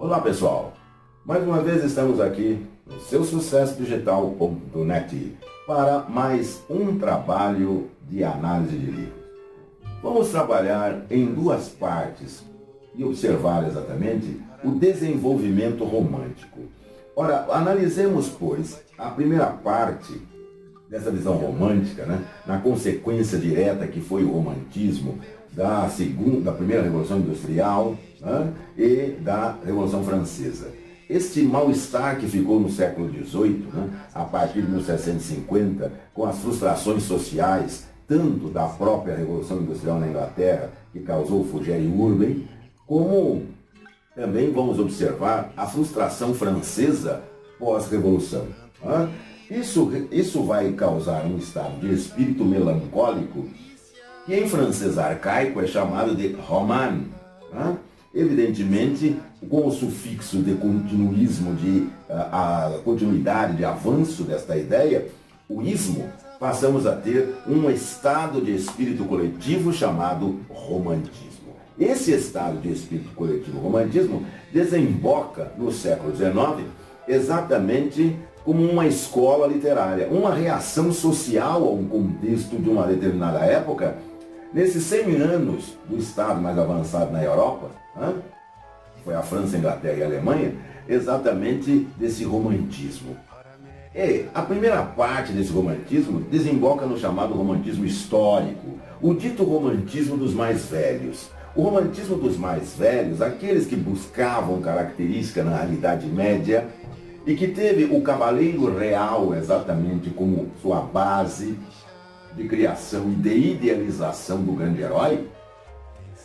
Olá pessoal, mais uma vez estamos aqui no seusucessodigital.net para mais um trabalho de análise de livros. Vamos trabalhar em duas partes e observar exatamente o desenvolvimento romântico. Ora, analisemos, pois, a primeira parte dessa visão romântica, na consequência direta que foi o romantismo da primeira Revolução Industrial, e da Revolução Francesa. Este mal-estar que ficou no século XVIII, a partir de 1750, com as frustrações sociais, tanto da própria Revolução Industrial na Inglaterra, que causou o Fugere Urbem, como também vamos observar a frustração francesa pós-revolução. Isso vai causar um estado de espírito melancólico que em francês arcaico é chamado de roman. Evidentemente, com o sufixo de continuismo, a continuidade de avanço desta ideia, o ismo, passamos a ter um estado de espírito coletivo chamado romantismo. Esse estado de espírito coletivo romantismo desemboca no século XIX exatamente como uma escola literária, uma reação social a um contexto de uma determinada época. Nesses 100 anos do estado mais avançado na Europa, que foi a França, a Inglaterra e a Alemanha, exatamente desse romantismo. E a primeira parte desse romantismo desemboca no chamado romantismo histórico, o dito romantismo dos mais velhos. O romantismo dos mais velhos, aqueles que buscavam característica na Idade Média e que teve o cavaleiro real exatamente como sua base de criação e de idealização do grande herói.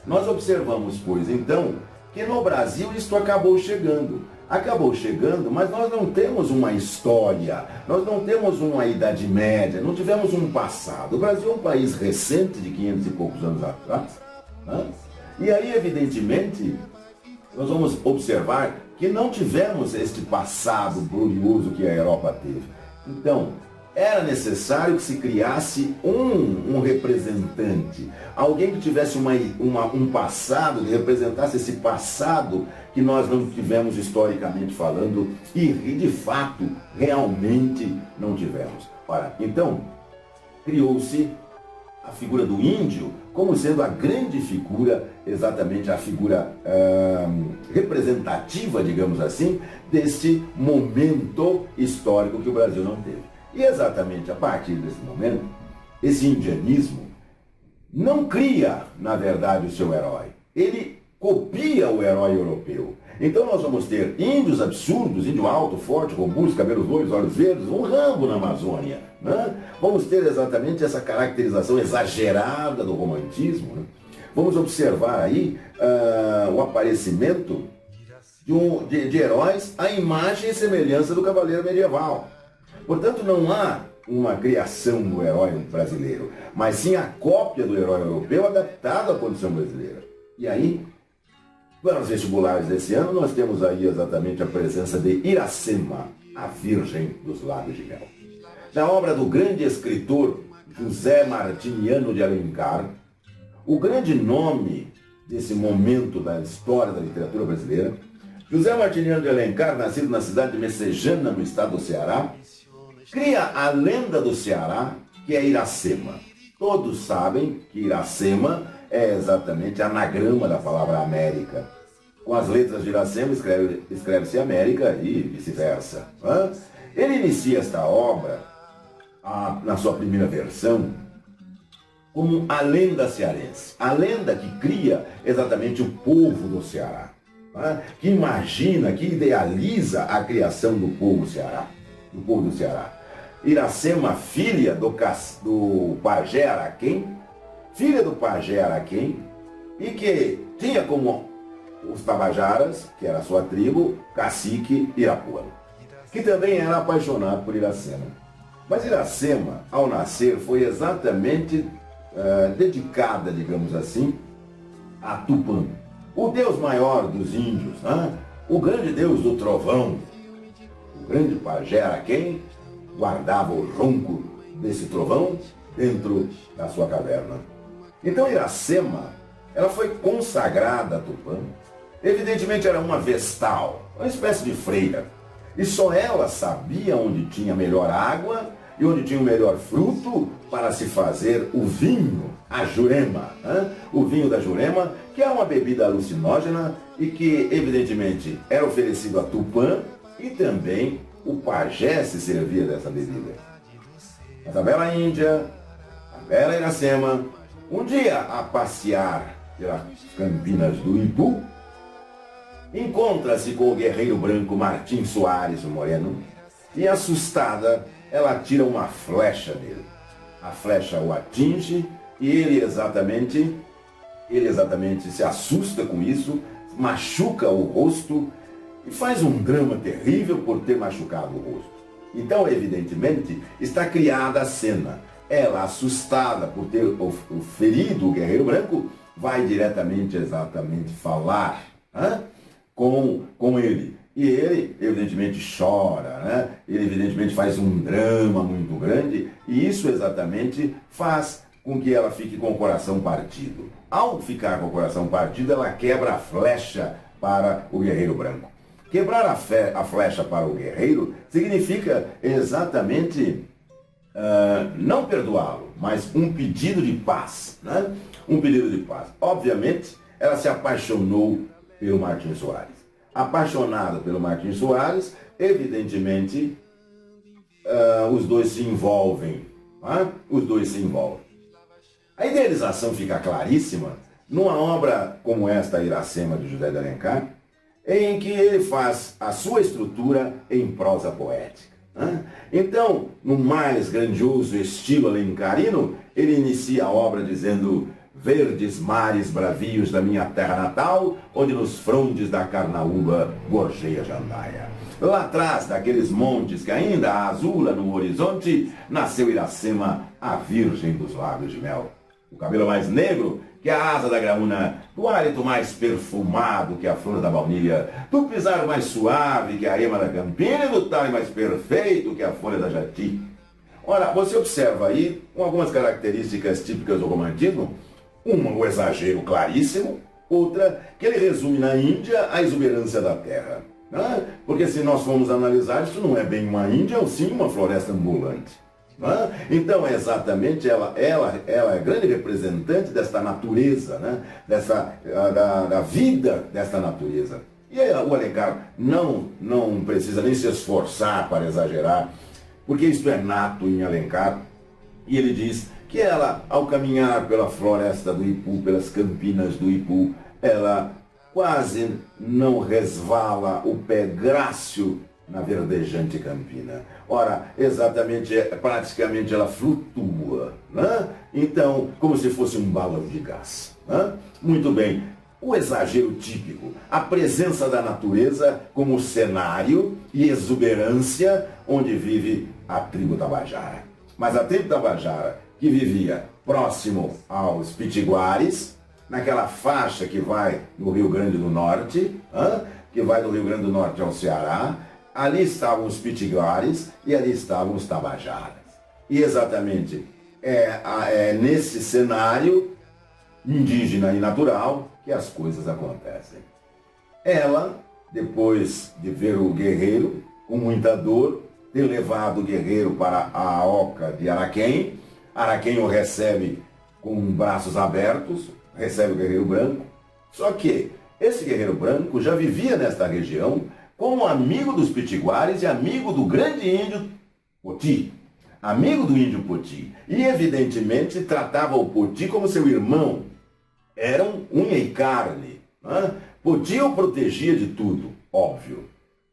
Nós observamos, pois, então, que no Brasil isto acabou chegando. Acabou chegando, mas nós não temos uma história, nós não temos uma Idade Média, não tivemos um passado. O Brasil é um país recente, de 500 e poucos anos atrás. E aí, evidentemente, nós vamos observar que não tivemos este passado glorioso que a Europa teve. Então, era necessário que se criasse um representante, alguém que tivesse um passado, que representasse esse passado que nós não tivemos historicamente falando e de fato, realmente não tivemos. Ora, então, criou-se a figura do índio como sendo a grande figura, exatamente a figura representativa, digamos assim, deste momento histórico que o Brasil não teve. E exatamente a partir desse momento, esse indianismo não cria, na verdade, o seu herói. Ele copia o herói europeu. Então nós vamos ter índios absurdos, índio alto, forte, robusto, cabelos loiros, olhos verdes, um Rambo na Amazônia. Vamos ter exatamente essa caracterização exagerada do romantismo. Vamos observar aí o aparecimento de heróis à imagem e semelhança do cavaleiro medieval. Portanto, não há uma criação do herói brasileiro, mas sim a cópia do herói europeu adaptado à condição brasileira. E aí, para os vestibulares desse ano, nós temos aí exatamente a presença de Iracema, a Virgem dos Lábios de Mel. Na obra do grande escritor José Martiniano de Alencar, o grande nome desse momento da história da literatura brasileira, José Martiniano de Alencar, nascido na cidade de Messejana, no estado do Ceará, cria a lenda do Ceará, que é Iracema. Todos sabem que Iracema é exatamente anagrama da palavra América. Com as letras de Iracema escreve-se América e vice-versa. Ele inicia esta obra, na sua primeira versão, como a lenda cearense. A lenda que cria exatamente o povo do Ceará. Que imagina, que idealiza a criação do povo do Ceará. Iracema, filha do pajé Araquém, e que tinha como os tabajaras, que era a sua tribo, cacique Irapuã, que também era apaixonado por Iracema. Mas Iracema, ao nascer, foi exatamente dedicada, digamos assim, a Tupã, o deus maior dos índios, o grande deus do trovão. O grande pajé Araquém guardava o ronco desse trovão dentro da sua caverna. Então Iracema, ela foi consagrada a Tupã Evidentemente era uma vestal, uma espécie de freira. E só ela sabia onde tinha melhor água e onde tinha o melhor fruto para se fazer o vinho, a jurema. O vinho da jurema, que é uma bebida alucinógena e que, evidentemente, era oferecido a Tupã e também o pajé se servia dessa bebida. Mas a bela Índia, a bela Iracema, um dia a passear pelas campinas do Ipu, encontra-se com o guerreiro branco Martim Soares, o moreno, e assustada, ela tira uma flecha dele. A flecha o atinge e ele exatamente se assusta com isso, machuca o rosto e faz um drama terrível por ter machucado o rosto. Então, evidentemente, está criada a cena. Ela, assustada por ter ferido o guerreiro branco, vai diretamente, exatamente, falar com ele. E ele, evidentemente, chora, Ele, evidentemente, faz um drama muito grande e isso, exatamente, faz com que ela fique com o coração partido. Ao ficar com o coração partido, ela quebra a flecha para o guerreiro branco. Quebrar a flecha para o guerreiro significa exatamente não perdoá-lo, mas um pedido de paz, Um pedido de paz. Obviamente, ela se apaixonou pelo Martim Soares. Apaixonada pelo Martim Soares, evidentemente, os dois se envolvem. Os dois se envolvem. A idealização fica claríssima numa obra como esta, Iracema, de José de Alencar, em que ele faz a sua estrutura em prosa poética. Então, no mais grandioso estilo alencarino, ele inicia a obra dizendo: verdes mares bravios da minha terra natal, onde nos frondes da Carnaúba gorjeia a jandaia. Lá atrás daqueles montes que ainda azula no horizonte, nasceu Iracema, a virgem dos lábios de mel. O cabelo mais negro que a asa da graúna, do hálito mais perfumado que a flor da baunilha, do pisar mais suave que a ema da campina e do talhe mais perfeito que a folha da jati. Ora, você observa aí com algumas características típicas do romantismo, uma, o exagero claríssimo, outra, que ele resume na Índia a exuberância da terra. Porque se nós formos analisar, isso não é bem uma Índia, ou sim uma floresta ambulante. Então, exatamente, ela é grande representante desta natureza, da vida desta natureza. E o Alencar não precisa nem se esforçar para exagerar, porque isso é nato em Alencar. E ele diz que ela, ao caminhar pela floresta do Ipu, pelas campinas do Ipu, ela quase não resvala o pé grácil na verdejante campina. Ora, exatamente, praticamente ela flutua, Então, como se fosse um balão de gás. Muito bem, o exagero típico, a presença da natureza como cenário e exuberância onde vive a tribo Tabajara. Mas a tribo Tabajara, que vivia próximo aos Pitiguares, naquela faixa que vai do Rio Grande do Norte, que vai do Rio Grande do Norte ao Ceará, ali estavam os Pitiguares e ali estavam os Tabajaras. E exatamente é nesse cenário indígena e natural que as coisas acontecem. Ela, depois de ver o guerreiro, com muita dor, ter levado o guerreiro para a oca de Araquém, Araquém o recebe com braços abertos, recebe o guerreiro branco. Só que esse guerreiro branco já vivia nesta região como amigo dos Pitiguares e amigo do grande índio Poti. Amigo do índio Poti. E, evidentemente, tratava o Poti como seu irmão. Eram unha e carne. Poti o protegia de tudo, óbvio.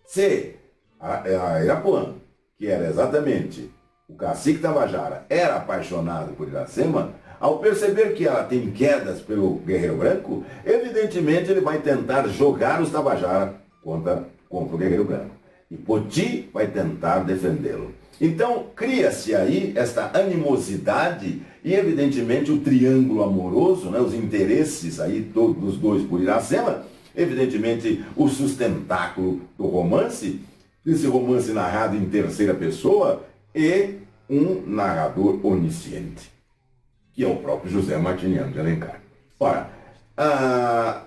Se a Irapuã, que era exatamente o cacique Tabajara, era apaixonado por Iracema, ao perceber que ela tem quedas pelo guerreiro branco, evidentemente ele vai tentar jogar os Tabajara contra o guerreiro branco. E Poti vai tentar defendê-lo. Então, cria-se aí esta animosidade e, evidentemente, o triângulo amoroso, os interesses aí todos dos dois por Iracema, evidentemente, o sustentáculo do romance, esse romance narrado em terceira pessoa e um narrador onisciente, que é o próprio José Martiniano de Alencar. Ora,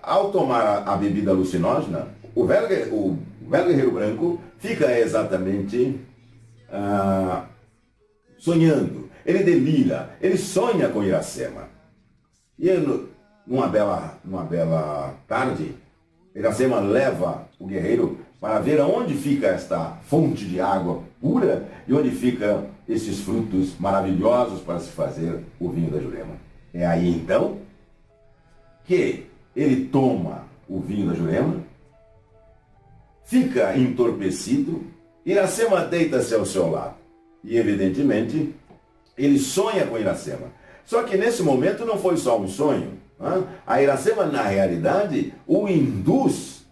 Ao tomar a bebida alucinógena, o velho guerreiro branco fica exatamente sonhando. Ele delira, ele sonha com Iracema. E ele, numa bela tarde, Iracema leva o guerreiro para ver aonde fica esta fonte de água pura e onde ficam esses frutos maravilhosos para se fazer o vinho da Jurema. É aí então que ele toma o vinho da Jurema, fica entorpecido, Iracema deita-se ao seu lado. E evidentemente, ele sonha com Iracema. Só que nesse momento não foi só um sonho. A Iracema, na realidade, o induz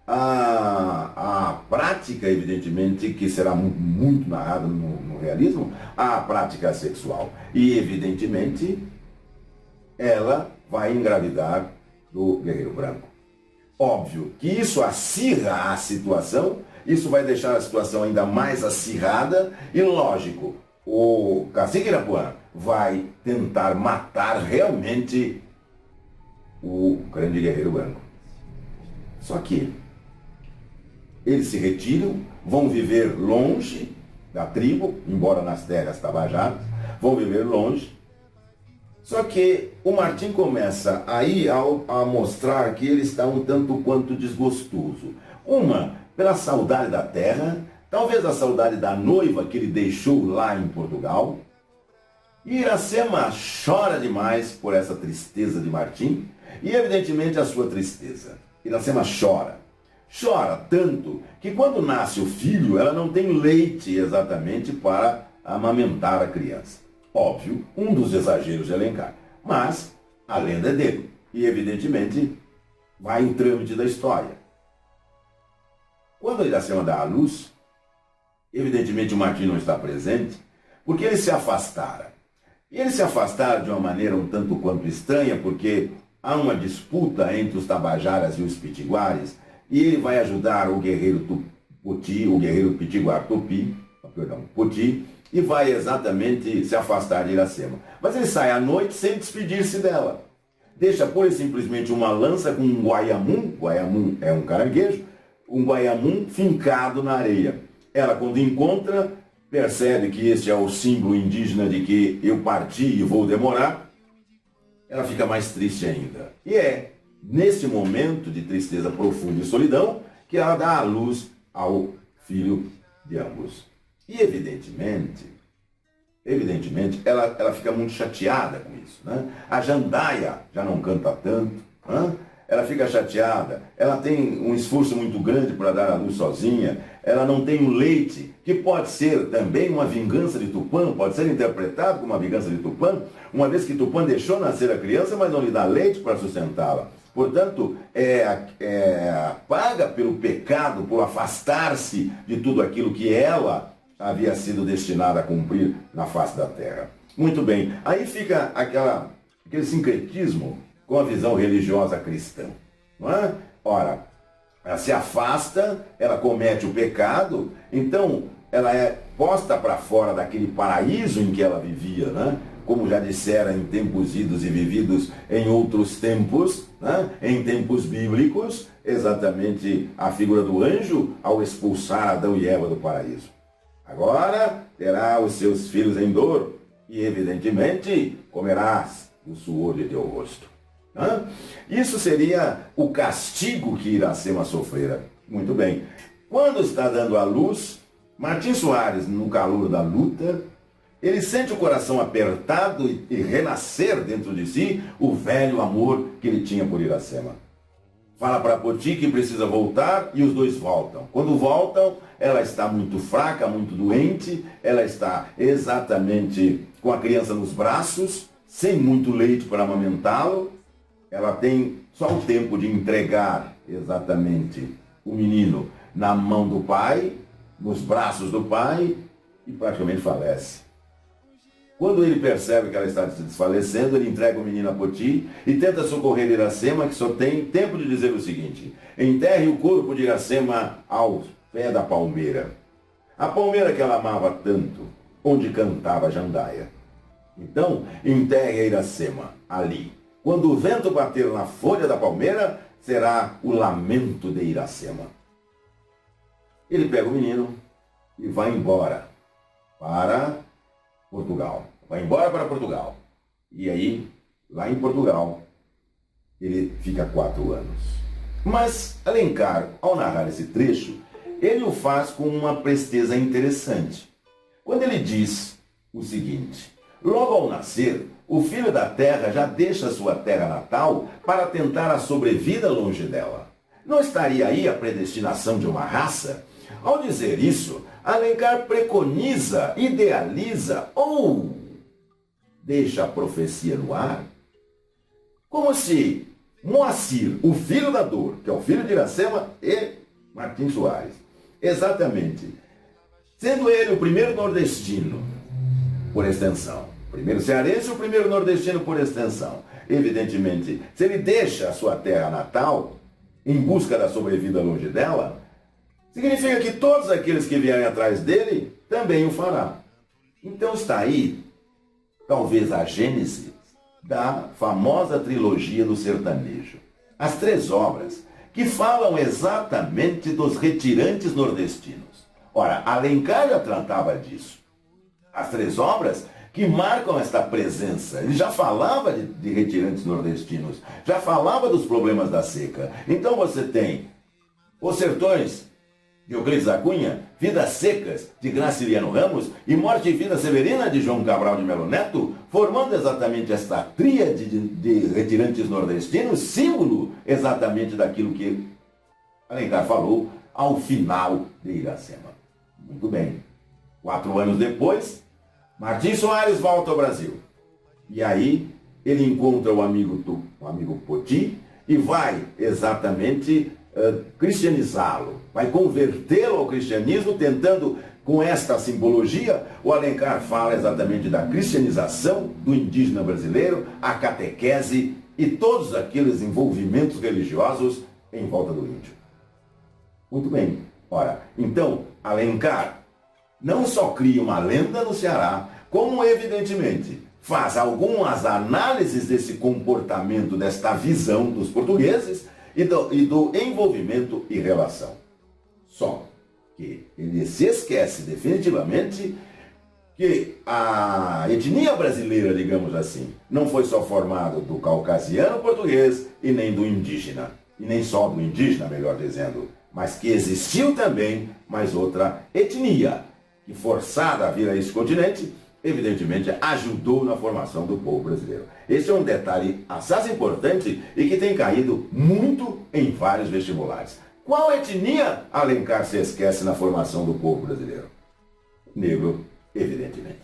a prática, evidentemente, que será muito narrada no realismo, a prática sexual. E, evidentemente, ela vai engravidar do guerreiro branco. Óbvio que isso acirra a situação, isso vai deixar a situação ainda mais acirrada e, lógico, o cacique Irapuã vai tentar matar realmente o grande guerreiro branco. Só que eles se retiram, vão viver longe da tribo, embora nas terras tabajaras, vão viver longe. Só que o Martim começa aí a mostrar que ele está um tanto quanto desgostoso. Uma, pela saudade da terra, talvez a saudade da noiva que ele deixou lá em Portugal. E Iracema chora demais por essa tristeza de Martim e, evidentemente, a sua tristeza. Iracema chora. Chora tanto que quando nasce o filho, ela não tem leite exatamente para amamentar a criança. Óbvio, um dos exageros de Alencar. Mas a lenda é dele. E, evidentemente, vai o trâmite da história. Quando Iracema dá à luz, evidentemente o Martim não está presente, porque eles se afastaram. E eles se afastaram de uma maneira um tanto quanto estranha, porque há uma disputa entre os tabajaras e os pitiguares, e ele vai ajudar o guerreiro Poti, o guerreiro pitiguar Poti, e vai exatamente se afastar de Iracema. Mas ele sai à noite sem despedir-se dela. Deixa pura e simplesmente uma lança com um guaiamum é um caranguejo, um guaiamum fincado na areia. Ela, quando encontra, percebe que este é o símbolo indígena de que eu parti e vou demorar, ela fica mais triste ainda. E é nesse momento de tristeza profunda e solidão que ela dá à luz ao filho de ambos. E evidentemente, ela fica muito chateada com isso. Né? A Jandaia já não canta tanto, né? Ela fica chateada, ela tem um esforço muito grande para dar à luz sozinha, ela não tem o leite, que pode ser também uma vingança de Tupã, pode ser interpretado como uma vingança de Tupã, uma vez que Tupã deixou nascer a criança, mas não lhe dá leite para sustentá-la. Portanto, paga pelo pecado, por afastar-se de tudo aquilo que ela havia sido destinada a cumprir na face da terra. Muito bem, aí fica aquele sincretismo com a visão religiosa cristã. Não é? Ora, ela se afasta, ela comete o pecado, então ela é posta para fora daquele paraíso em que ela vivia, né? Como já dissera em tempos idos e vividos em outros tempos, né? Em tempos bíblicos, exatamente a figura do anjo ao expulsar Adão e Eva do paraíso. Agora terá os seus filhos em dor e, evidentemente, comerás o suor de teu rosto. Isso seria o castigo que Iracema sofrera. Muito bem. Quando está dando à luz, Martim Soares, no calor da luta, ele sente o coração apertado e renascer dentro de si o velho amor que ele tinha por Iracema. Fala para Poti que precisa voltar e os dois voltam. Quando voltam, ela está muito fraca, muito doente, ela está exatamente com a criança nos braços, sem muito leite para amamentá-lo. Ela tem só o tempo de entregar exatamente o menino na mão do pai, nos braços do pai, e praticamente falece. Quando ele percebe que ela está se desfalecendo, ele entrega o menino a Poti e tenta socorrer Iracema, que só tem tempo de dizer o seguinte: enterre o corpo de Iracema ao pé da palmeira. A palmeira que ela amava tanto, onde cantava a Jandaia. Então, enterre a Iracema ali. Quando o vento bater na folha da palmeira, será o lamento de Iracema. Ele pega o menino e vai embora para Portugal. Vai embora para Portugal. E aí, lá em Portugal, ele fica 4 anos. Mas Alencar, ao narrar esse trecho, ele o faz com uma presteza interessante. Quando ele diz o seguinte: logo ao nascer, o filho da terra já deixa sua terra natal para tentar a sobrevida longe dela. Não estaria aí a predestinação de uma raça? Ao dizer isso, Alencar preconiza, idealiza ou deixa a profecia no ar? Como se Moacir, o filho da dor, que é o filho de Iracema e Martins Soares, exatamente, sendo ele o primeiro nordestino, por extensão, o primeiro cearense e o primeiro nordestino por extensão, evidentemente, se ele deixa a sua terra natal em busca da sobrevida longe dela, significa que todos aqueles que vierem atrás dele também o fará. Então está aí, talvez, a gênese da famosa trilogia do sertanejo. As 3 obras que falam exatamente dos retirantes nordestinos. Ora, Alencar já tratava disso. As 3 obras que marcam esta presença. Ele já falava de retirantes nordestinos, já falava dos problemas da seca. Então você tem Os Sertões, de Euclides da Cunha, Vidas Secas, de Graciliano Ramos, e Morte e Vida Severina, de João Cabral de Melo Neto, formando exatamente esta tríade de retirantes nordestinos, símbolo exatamente daquilo que Alencar falou ao final de Iracema. Muito bem. 4 anos depois, Martins Soares volta ao Brasil. E aí ele encontra o amigo Poti e vai exatamente cristianizá-lo, vai convertê-lo ao cristianismo, tentando, com esta simbologia, o Alencar fala exatamente da cristianização do indígena brasileiro, a catequese e todos aqueles envolvimentos religiosos em volta do índio. Muito bem. Ora, então, Alencar não só cria uma lenda no Ceará, como evidentemente faz algumas análises desse comportamento, desta visão dos portugueses e do envolvimento e relação. Só que ele se esquece definitivamente que a etnia brasileira, digamos assim, não foi só formada do caucasiano português e nem do indígena, e nem só do indígena, melhor dizendo, mas que existiu também mais outra etnia, que forçada a vir a esse continente, evidentemente ajudou na formação do povo brasileiro. Esse é um detalhe assaz importante e que tem caído muito em vários vestibulares. Qual etnia Alencar se esquece na formação do povo brasileiro? Negro, evidentemente.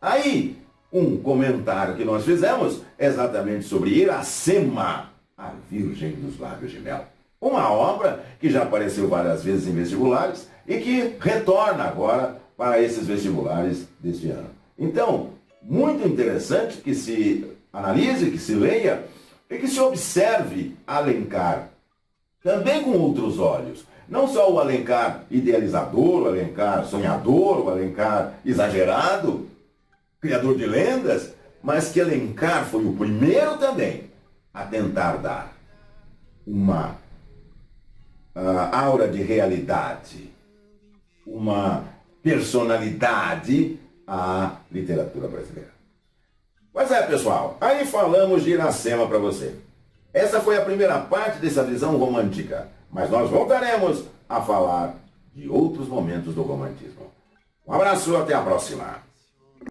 Aí, um comentário que nós fizemos exatamente sobre Iracema, a Virgem dos Lábios de Mel. Uma obra que já apareceu várias vezes em vestibulares e que retorna agora para esses vestibulares deste ano. Então, muito interessante que se analise, que se leia e que se observe Alencar também com outros olhos. Não só o Alencar idealizador, o Alencar sonhador, o Alencar exagerado, criador de lendas, mas que Alencar foi o primeiro também a tentar dar uma aura de realidade, uma personalidade à literatura brasileira. Pois é, pessoal, aí falamos de Iracema para você. Essa foi a primeira parte dessa visão romântica, mas nós voltaremos a falar de outros momentos do romantismo. Um abraço, até a próxima.